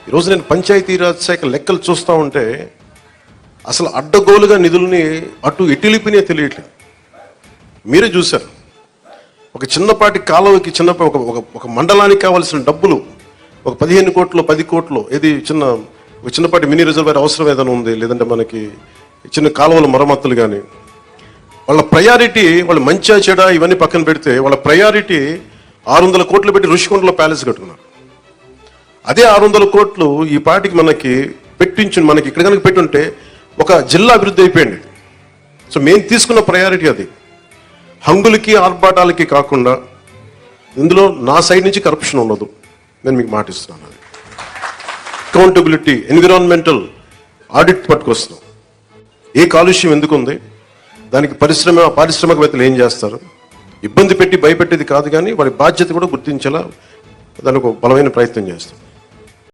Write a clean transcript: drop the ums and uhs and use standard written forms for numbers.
ఈరోజు నేను పంచాయతీరాజ్ శాఖ లెక్కలు చూస్తూ ఉంటే అసలు అడ్డగోలుగా నిధుల్ని అటు ఎటులిపినే తెలియట్లేదు. మీరే చూశారు, ఒక చిన్నపాటి కాలువకి ఒక మండలానికి కావాల్సిన డబ్బులు ఒక 15 కోట్లు 10 కోట్లు ఏది ఒక చిన్నపాటి మినీ రిజర్వాయర్ అవసరం ఏదైనా ఉంది, లేదంటే మనకి చిన్న కాలువల మరమ్మతులు కానీ, వాళ్ళ ప్రయారిటీ వాళ్ళు మంచిగా చెడ ఇవన్నీ పక్కన పెడితే వాళ్ళ ప్రయారిటీ 600 కోట్లు పెట్టి ఋషికొండలో ప్యాలెస్ కట్టుకున్నారు. అదే 600 కోట్లు ఈ పాటికి మనకి ఇక్కడ కనుక పెట్టుంటే ఒక జిల్లా అభివృద్ధి అయిపోయింది. సో మేము తీసుకున్న ప్రయారిటీ అది. హంగులకి ఆర్భాటాలకి కాకుండా ఇందులో నా సైడ్ నుంచి కరప్షన్ ఉండదు, నేను మీకు మాటిస్తున్నాను. అది అకౌంటబిలిటీ, ఎన్విరాన్మెంటల్ ఆడిట్ పట్టుకొస్తున్నాం. ఏ కాలుష్యం ఎందుకు ఉంది, దానికి పారిశ్రామికవేత్తలు ఏం చేస్తారు, ఇబ్బంది పెట్టి భయపెట్టేది కాదు, కానీ వారి బాధ్యత కూడా గుర్తించేలా దానికి ఒక బలమైన ప్రయత్నం చేస్తాం.